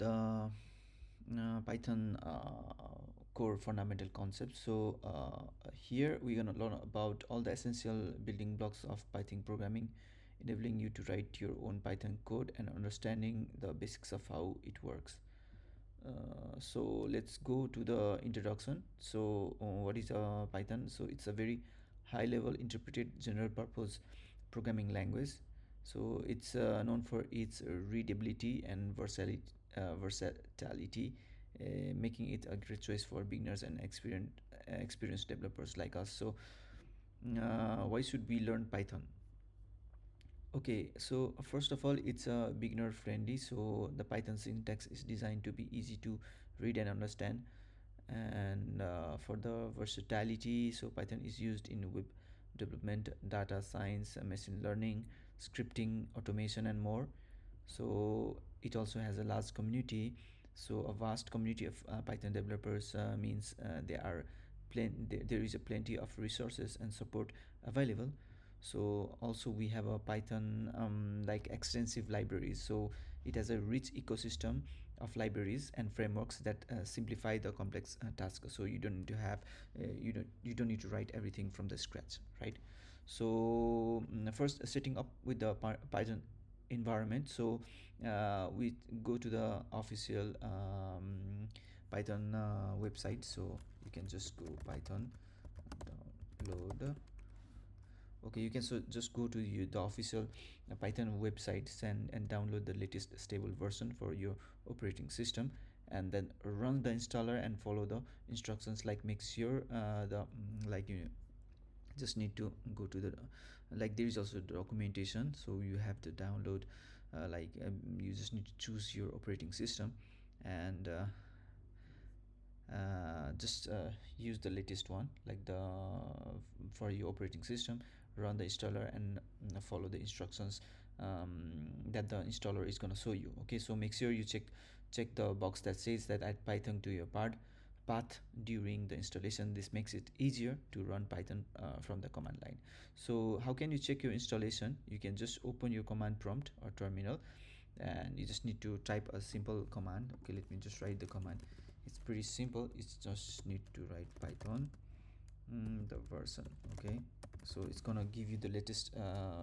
the Python core fundamental concepts. So here we're gonna learn about all the essential building blocks of Python programming, enabling you to write your own Python code and understanding the basics of how it works. So let's go to the introduction. So what is Python? So it's a very high level interpreted general purpose programming language. So it's known for its readability and versatility, making it a great choice for beginners and experienced developers like us. So why should we learn Python? Okay, so first of all, it's beginner friendly. So the Python syntax is designed to be easy to read and understand. And for the versatility, so Python is used in web development, data science, machine learning, scripting, automation, and more. So it also has a large community. So a vast community of Python developers means there is a plenty of resources and support available. So also we have a Python like extensive libraries. So it has a rich ecosystem of libraries and frameworks that simplify the complex tasks. So you don't need to have you don't need to write everything from the scratch, right? So first setting up with the Python environment. So we go to the official Python website. So you can just go Python download. Okay, you can just go to the official Python websites and download the latest stable version for your operating system, and then run the installer and follow the instructions. Like make sure like you just need to go to the like there is also documentation. So you have to download you just need to choose your operating system and just use the latest one, like the for your operating system. Run the installer and follow the instructions that the installer is going to show you. Okay, so make sure you check the box that says that add Python to your path during the installation. This makes it easier to run Python from the command line. So how can you check your installation? You can just open your command prompt or terminal, and you just need to type a simple command. Okay, let me just write the command. It's pretty simple. It's just need to write Python the version. Okay, so it's gonna give you the latest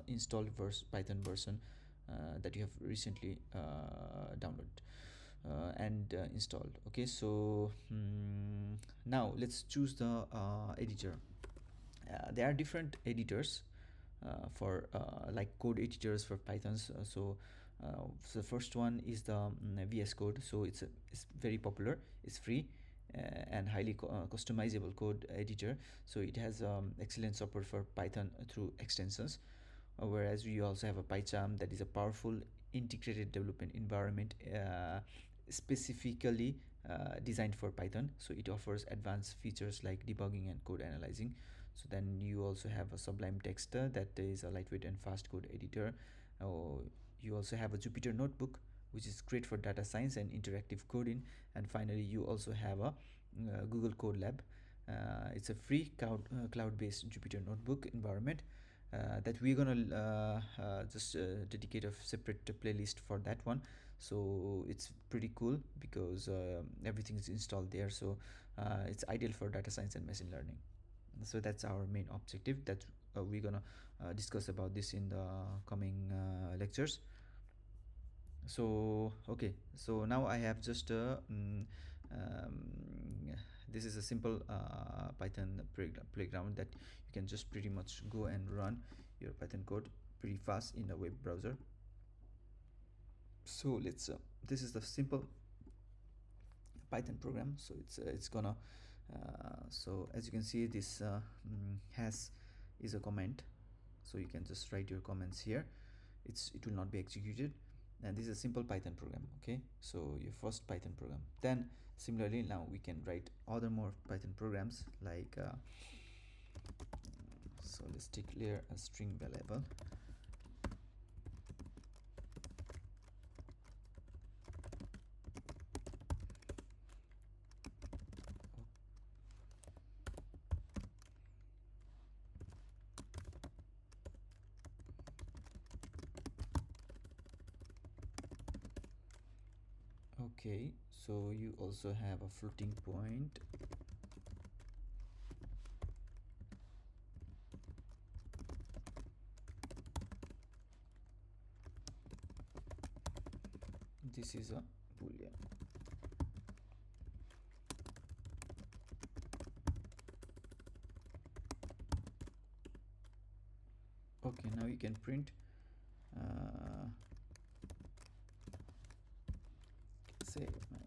installed Python version that you have recently downloaded and installed. Okay, so now let's choose the editor. There are different editors for like code editors for Pythons. So the first one is the VS Code. So it's very popular. It's free and highly customizable code editor. So it has excellent support for Python through extensions. Whereas we also have a PyCharm, that is a powerful integrated development environment specifically designed for Python. So it offers advanced features like debugging and code analyzing. So then you also have a Sublime Text that is a lightweight and fast code editor. You also have a Jupyter Notebook, which is great for data science and interactive coding. And finally, you also have a Google Colab. It's a free cloud-based Jupyter Notebook environment that we're gonna just dedicate a separate playlist for that one. So it's pretty cool because everything is installed there. So it's ideal for data science and machine learning. So that's our main objective that we're gonna discuss about this in the coming lectures. So okay, so now I have just this is a simple Python playground that you can just pretty much go and run your Python code pretty fast in a web browser. So let's this is the simple Python program. So it's gonna so as you can see, this has is a comment. So you can just write your comments here. It will not be executed, and this is a simple Python program. Okay, so your first Python program. Then similarly, now we can write other more Python programs like so let's declare a string variable. Okay, so you also have a floating point. This is a boolean. Okay, now you can print uh, say my.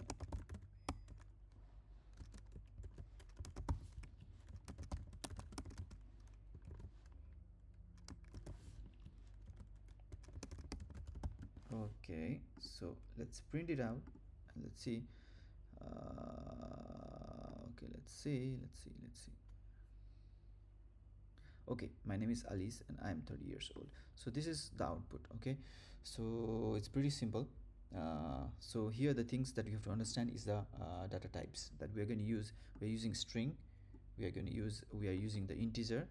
Okay, so let's print it out and let's see. Okay, let's see. Okay, my name is Alice and I'm 30 years old. So this is the output. Okay, so it's pretty simple. So here the things that you have to understand is the data types that we're going to use. We're using string. We are using the integer.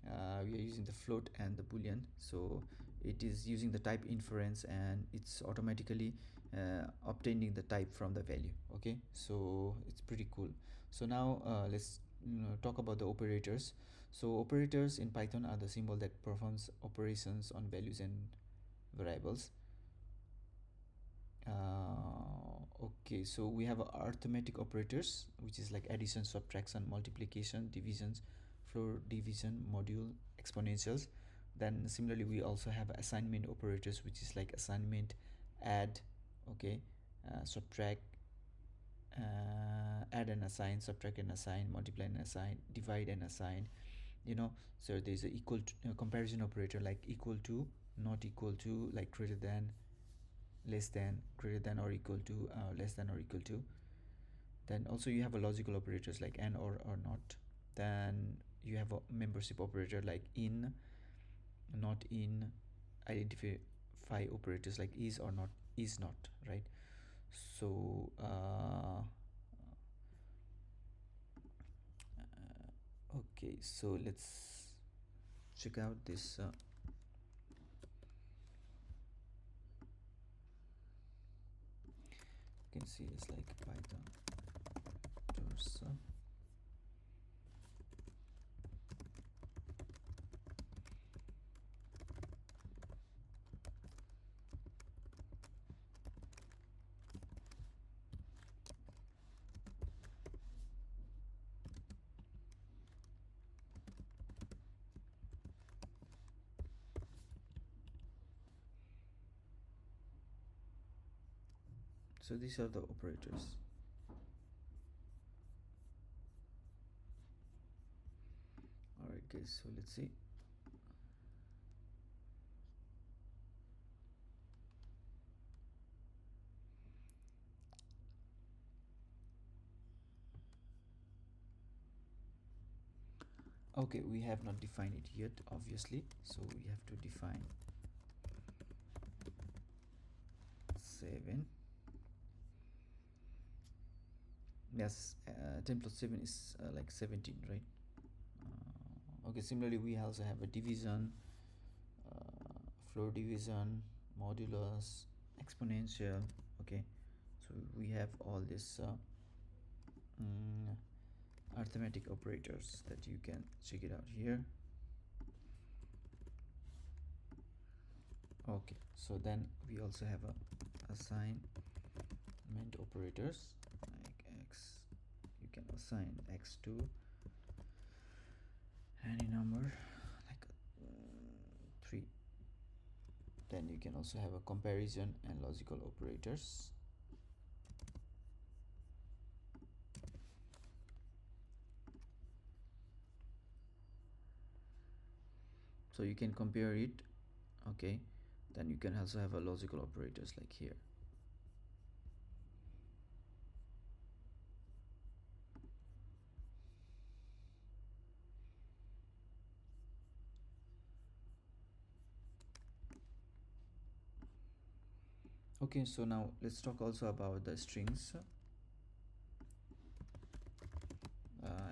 uh, we are using the float and the boolean. So it is using the type inference and it's automatically obtaining the type from the value. Okay, so it's pretty cool. So now let's talk about the operators. So operators in Python are the symbol that performs operations on values and variables. Okay, so we have arithmetic operators, which is like addition, subtraction, multiplication, divisions, floor division, module, exponentials. Then similarly we also have assignment operators, which is like assignment, add, okay, subtract, add and assign, subtract and assign, multiply and assign, divide and assign, so there's a equal to, comparison operator like equal to, not equal to, like greater than, less than, greater than or equal to, less than or equal to. Then also you have a logical operators like and or not. Then you have a membership operator like in, not in, identify operators like is or not, is not, right? So okay, so let's check out this. You can see it's like Python Torso. So these are the operators. Alright guys, so let's see. Okay, we have not defined it yet, obviously, so we have to define 7. Yes, 10 plus 7 is like 17, right? Okay, similarly we also have a division, floor division, modulus, exponential. Okay, so we have all this mm, arithmetic operators that you can check it out here. Okay, so then we also have a assignment operators like x. You can assign x to any number like 3. Then you can also have a comparison and logical operators. So you can compare it. Okay, then you can also have a logical operators like here. Okay, so now let's talk also about the strings.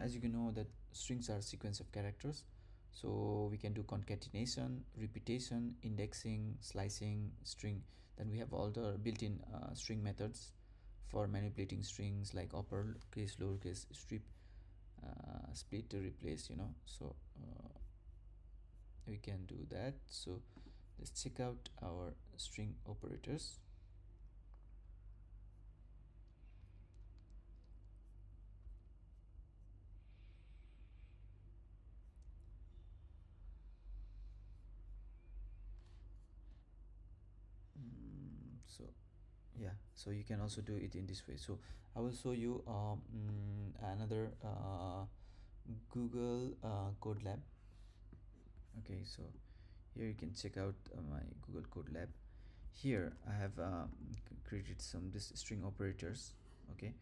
As you can know that strings are a sequence of characters, so we can do concatenation, repetition, indexing, slicing, string. Then we have all the built-in string methods for manipulating strings like uppercase, lowercase, strip, split to replace, so we can do that. So let's check out our string operators. So yeah, so you can also do it in this way. So I will show you another Google Code Lab. Okay, so here you can check out my Google Code Lab. Here I have created some this string operators. Okay,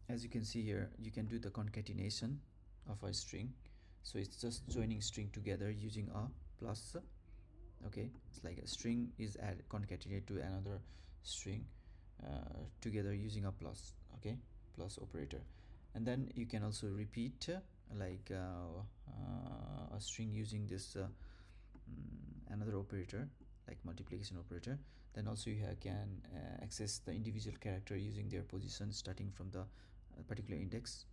as you can see here, you can do the concatenation of a string. So it's just joining string together using a plus. Okay, it's like a string is concatenated to another string together using a plus. Okay, plus operator. And then you can also repeat a string using this another operator like multiplication operator. Then also you can access the individual character using their position starting from the particular index.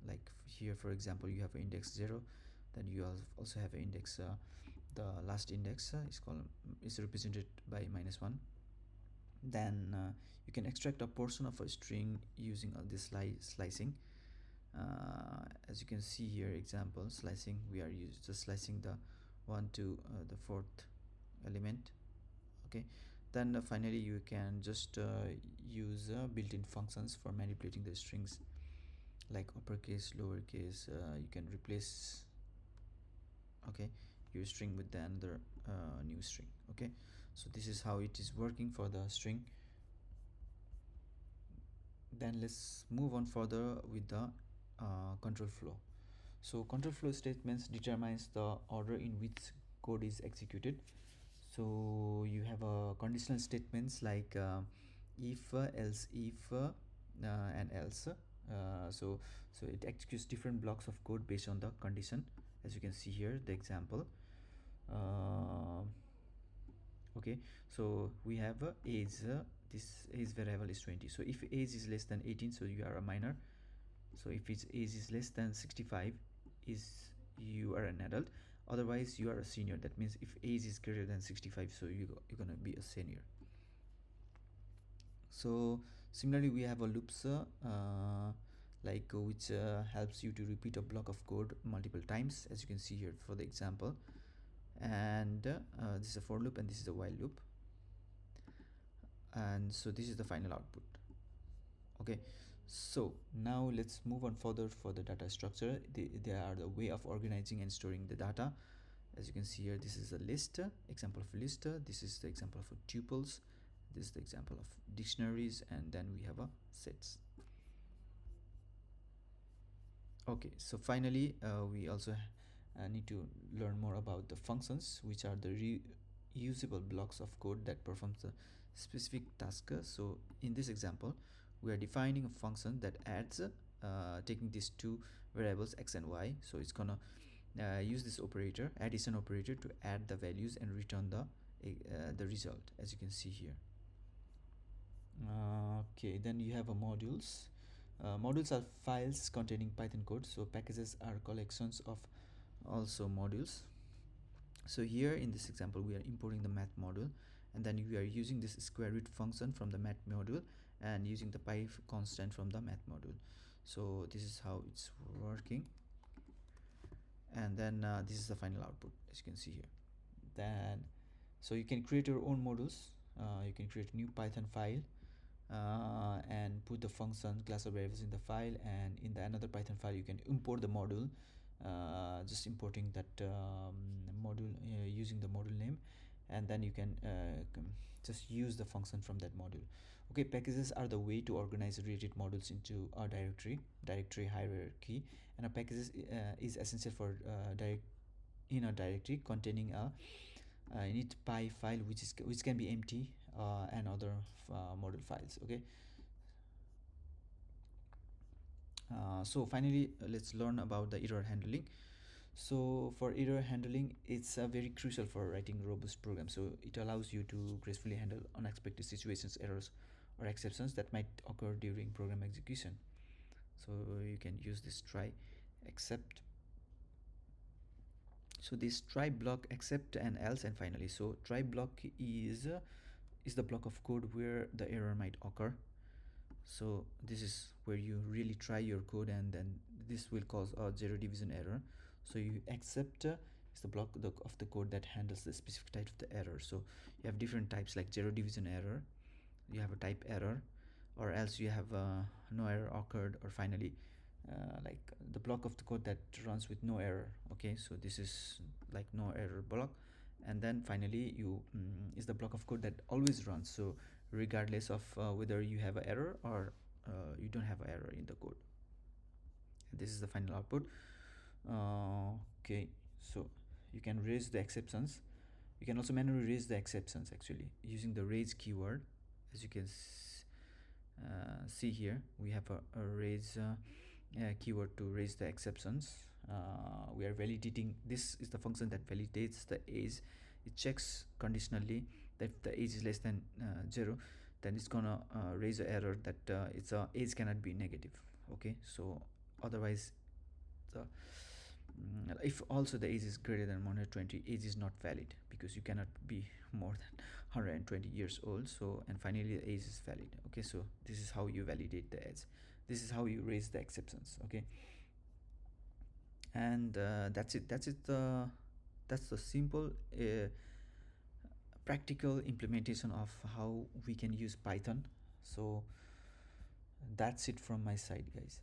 Like here for example you have an index 0, then you also have an index the last index is represented by -1. Then you can extract a portion of a string using this slicing. As you can see here, example slicing, we are just slicing the 1 to the fourth element. Okay, then finally you can just use built-in functions for manipulating the strings like uppercase, lowercase. You can replace, okay, your string with the another new string. Okay, so this is how it is working for the string. Then let's move on further with the control flow. So control flow statements determines the order in which code is executed. So you have conditional statements like if, else, if, and else. So it executes different blocks of code based on the condition. As you can see here, the example. Uh, okay, so we have age. This age variable is 20. So if age is less than 18, so you are a minor. So if its age is less than 65, is you are an adult. Otherwise you are a senior. That means if age is greater than 65, so you're gonna be a senior. So similarly we have a loops which helps you to repeat a block of code multiple times, as you can see here for the example. And this is a for loop and this is a while loop, and so this is the final output. Okay, so now let's move on further for the data structure. They are the way of organizing and storing the data. As you can see here, this is a list, example of a list. This is the example of a tuples. This is the example of dictionaries, and then we have a sets. Okay, so finally we also need to learn more about the functions, which are the reusable blocks of code that performs a specific task. So in this example we are defining a function that adds taking these two variables x and y. So it's gonna use this operator, addition operator, to add the values and return the result, as you can see here. Okay, then you have a modules. Modules are files containing Python code. So packages are collections of also modules. So here in this example we are importing the math module, and then we are using this square root function from the math module and using the pi constant from the math module. So this is how it's working, and then this is the final output, as you can see here. Then so you can create your own modules. You can create a new Python file and put the function class of variables in the file, and in the another Python file you can import the module, just importing that module using the module name, and then you can just use the function from that module. Okay, packages are the way to organize related modules into a directory hierarchy, and a packages is essential for in a directory containing a init py file, which can be empty, and other module files. Okay, so finally let's learn about the error handling. So for error handling, it's very crucial for writing robust programs. So it allows you to gracefully handle unexpected situations, errors, or exceptions that might occur during program execution. So you can use this try, except. So this try block, except, and else, and finally. So try block is the block of code where the error might occur. So this is where you really try your code, and then this will cause a zero division error. So you accept is the block of the code that handles the specific type of the error. So you have different types like zero division error, you have a type error, or else you have no error occurred, or finally like the block of the code that runs with no error. Okay, so this is like no error block. And then finally you is the block of code that always runs, so regardless of whether you have an error or you don't have an error in the code. And this is the final output. Okay, so you can raise the exceptions. You can also manually raise the exceptions actually using the raise keyword. As you can see here, we have a raise keyword to raise the exceptions. We are validating, this is the function that validates the age. It checks conditionally that if the age is less than 0, then it's gonna raise an error that its age cannot be negative. Okay, so otherwise the if also the age is greater than 120, age is not valid because you cannot be more than 120 years old. So, and finally the age is valid. Okay, so this is how you validate the age, this is how you raise the exceptions. Okay, and that's the simple practical implementation of how we can use Python. So that's it from my side, guys.